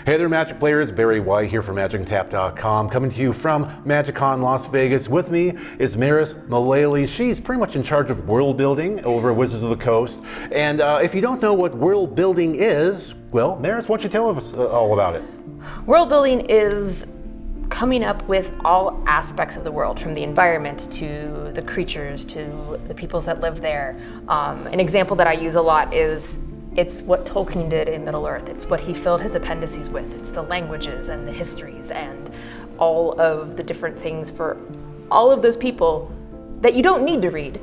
Hey there, Magic players. Barry White here from MagicUntapped.com, coming to you from MagicCon Las Vegas. With me is Meris Mullaley. She's pretty much in charge of world building over at Wizards of the Coast. And if you don't know what world building is, well, Meris, why don't you tell us all about it? World building is coming up with all aspects of the world, from the environment to the creatures to the peoples that live there. An example that I use a lot is it's what Tolkien did in Middle-earth. It's what he filled his appendices with. It's the languages and the histories and all of the different things for all of those people that you don't need to read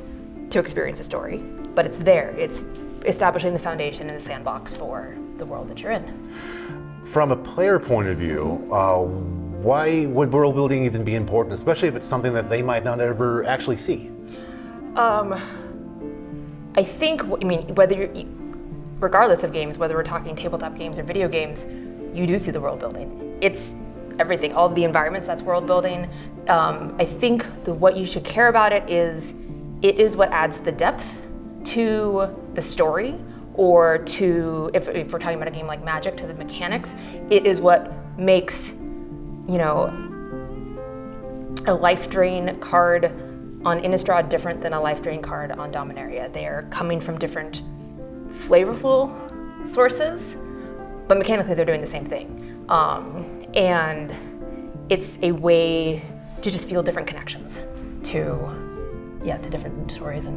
to experience a story, but it's there. It's establishing the foundation and the sandbox for the world that you're in. From a player point of view, why would world building even be important, especially if it's something that they might not ever actually see? I think, regardless of games, whether we're talking tabletop games or video games, you do see the world building. It's everything, all of the environments, that's world building. I think what you should care about it is what adds the depth to the story, or to, if we're talking about a game like Magic, to the mechanics. It is what makes, a life drain card on Innistrad different than a life drain card on Dominaria. They are coming from different flavorful sources, but mechanically they're doing the same thing. And it's a way to just feel different connections to different stories.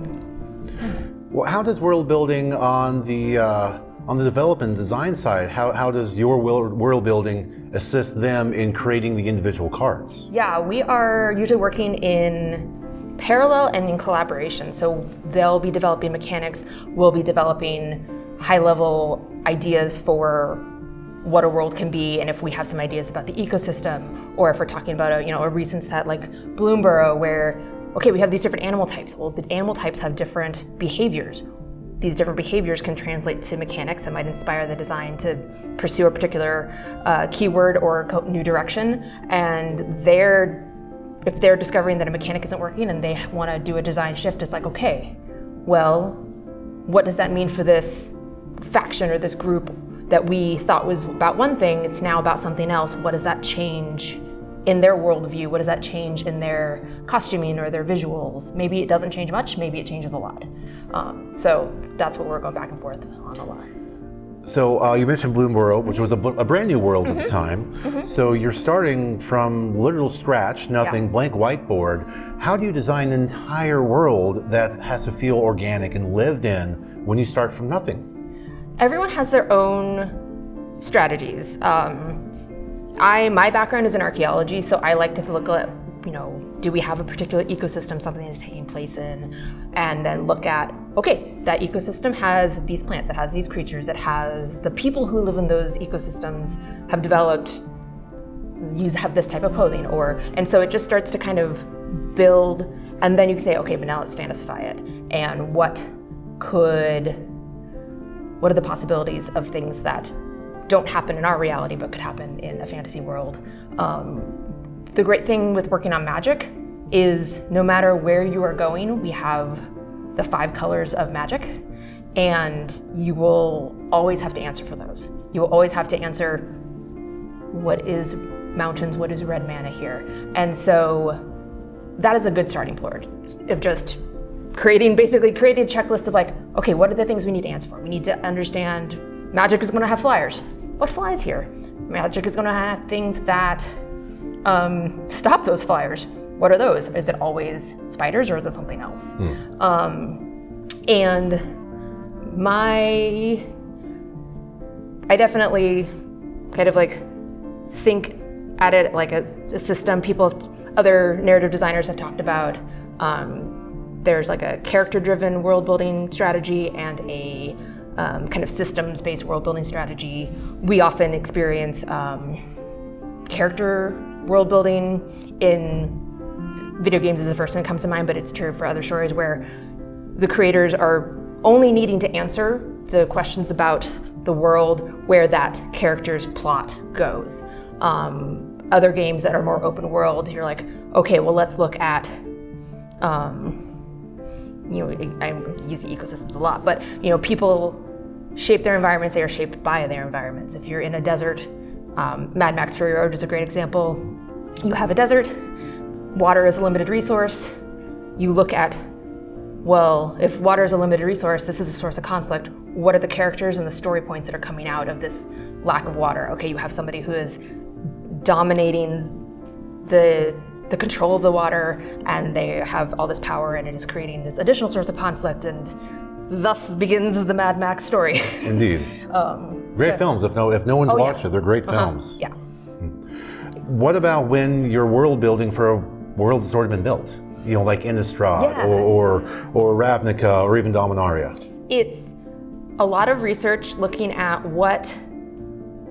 Well, how does world building on the development and design side, how does your world building assist them in creating the individual cards? Yeah, we are usually working in parallel and in collaboration. So they'll be developing mechanics, we'll be developing high-level ideas for what a world can be, and if we have some ideas about the ecosystem, or if we're talking about a recent set like Bloomburrow, where we have these different animal types. Well, the animal types have different behaviors. These different behaviors can translate to mechanics that might inspire the design to pursue a particular keyword or new direction. And if they're discovering that a mechanic isn't working and they want to do a design shift, it's like, okay, well, what does that mean for this faction or this group that we thought was about one thing? It's now about something else. What does that change in their worldview? What does that change in their costuming or their visuals? Maybe it doesn't change much, maybe it changes a lot. So that's what we're going back and forth on a lot. So you mentioned Bloomburrow, which was a brand new world at the time. So you're starting from literal scratch, nothing, blank whiteboard. How do you design an entire world that has to feel organic and lived in when you start from nothing? Everyone has their own strategies. My background is in archaeology, so I like to look at, do we have a particular ecosystem, something that's taking place in, and then look at, that ecosystem has these plants, it has these creatures, it has the people who live in those ecosystems have developed, have this type of clothing, and so it just starts to kind of build, and then you can say, but now let's fantasify it, and what are the possibilities of things that don't happen in our reality but could happen in a fantasy world. The great thing with working on Magic is no matter where you are going, we have the 5 colors of Magic, and you will always have to answer for those. You will always have to answer, what is mountains, what is red mana here? And so that is a good starting point of just creating a checklist of what are the things we need to answer for? We need to understand Magic is going to have flyers. What flies here? Magic is going to have things that stop those flyers. What are those? Is it always spiders or is it something else? And I definitely kind of think at it like a system. Other narrative designers have talked about. There's a character-driven world building strategy and a kind of systems-based world building strategy. We often experience character world building in video games is the first thing that comes to mind, but it's true for other stories where the creators are only needing to answer the questions about the world where that character's plot goes. Other games that are more open world, you're like, let's look at I use the ecosystems a lot, but people shape their environments, they are shaped by their environments. If you're in a desert, Mad Max Fury Road is a great example. You have a desert, water is a limited resource. You look at, well, if water is a limited resource, this is a source of conflict. What are the characters and the story points that are coming out of this lack of water? Okay, you have somebody who is dominating the control of the water, and they have all this power, and it is creating this additional source of conflict, and thus begins the Mad Max story. Indeed. Great films. If no one's watched it, they're great films. Yeah. What about when you're world building for a world that's already been built? You know, like Innistrad or Ravnica or even Dominaria. It's a lot of research looking at what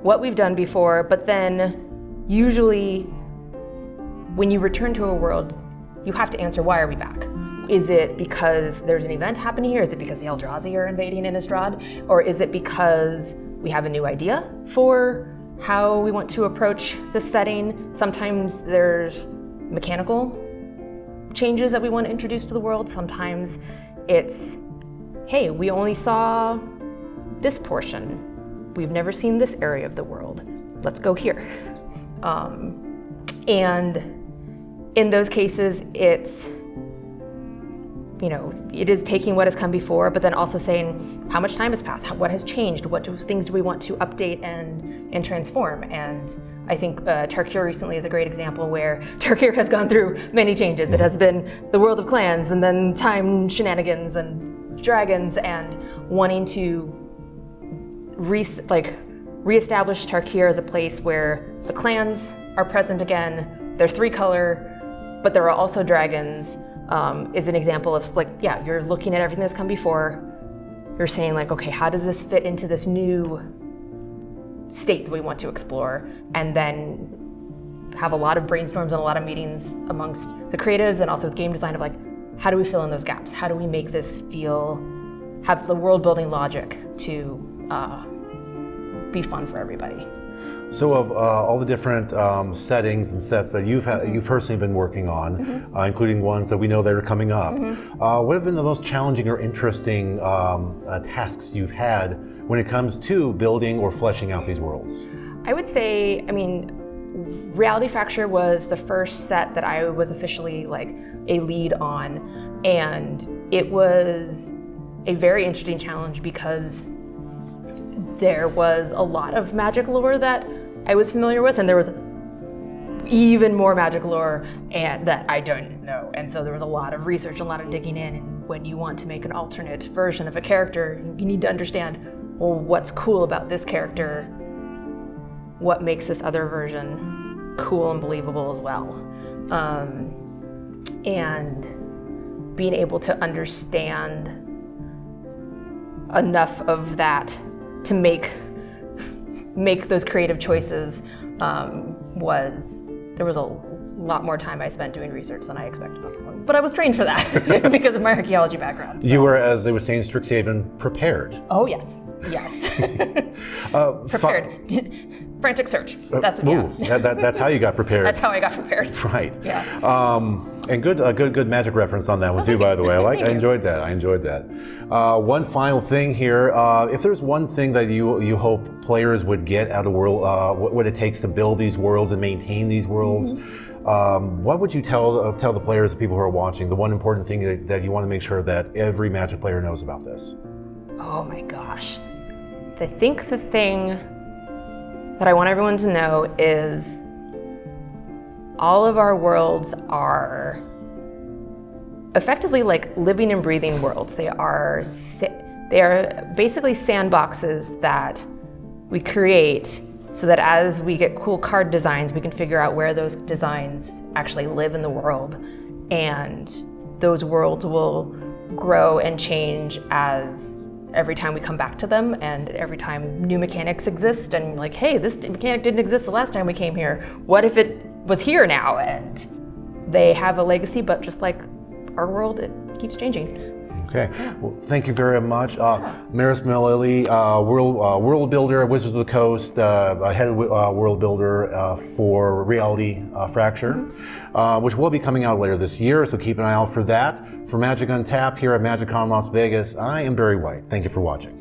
we've done before, but then usually when you return to a world, you have to answer, why are we back? Is it because there's an event happening here? Is it because the Eldrazi are invading Innistrad? Or is it because we have a new idea for how we want to approach the setting? Sometimes there's mechanical changes that we want to introduce to the world. Sometimes it's, hey, we only saw this portion. We've never seen this area of the world. Let's go here. And in those cases, it's, it is taking what has come before, but then also saying, how much time has passed? What has changed? What things do we want to update and transform? And I think Tarkir recently is a great example where Tarkir has gone through many changes. It has been the world of clans, and then time shenanigans and dragons, and wanting to reestablish Tarkir as a place where the clans are present again. They're 3-color, but there are also dragons. Is an example of you're looking at everything that's come before. You're saying okay, how does this fit into this new state that we want to explore? And then have a lot of brainstorms and a lot of meetings amongst the creatives and also with game design of how do we fill in those gaps? How do we make this have the world building logic to be fun for everybody? So of all the different settings and sets that you've personally been working on, including ones that we know that are coming up, what have been the most challenging or interesting tasks you've had when it comes to building or fleshing out these worlds? I would say, Reality Fracture was the first set that I was officially a lead on, and it was a very interesting challenge because there was a lot of magic lore that I was familiar with, and there was even more magic lore that I don't know. And so there was a lot of research, a lot of digging in. And when you want to make an alternate version of a character, you need to understand, well, what's cool about this character? What makes this other version cool and believable as well? And being able to understand enough of that to make those creative choices there was a lot more time I spent doing research than I expected on that one. But I was trained for that because of my archaeology background. So. You were, as they were saying, Strixhaven, prepared. Oh, yes. Prepared. Frantic search. That's that's how you got prepared. That's how I got prepared. Right. Yeah. And good magic reference on that one too, by the way. I enjoyed that. One final thing here. If there's one thing that you hope players would get out of what it takes to build these worlds and maintain these worlds, what would you tell the players, the people who are watching, the one important thing that you want to make sure that every Magic player knows about this? Oh my gosh. I think the thing that I want everyone to know is all of our worlds are effectively living and breathing worlds. They are basically sandboxes that we create so that as we get cool card designs, we can figure out where those designs actually live in the world. And those worlds will grow and change every time we come back to them, and every time new mechanics exist, and hey, this mechanic didn't exist the last time we came here. What if it was here now? And they have a legacy, but just like our world, it keeps changing. Okay, well, thank you very much. Meris Mullaley, world builder at Wizards of the Coast, head world builder for Reality Fracture, which will be coming out later this year, so keep an eye out for that. For Magic Untapped here at MagicCon Las Vegas, I am Barry White. Thank you for watching.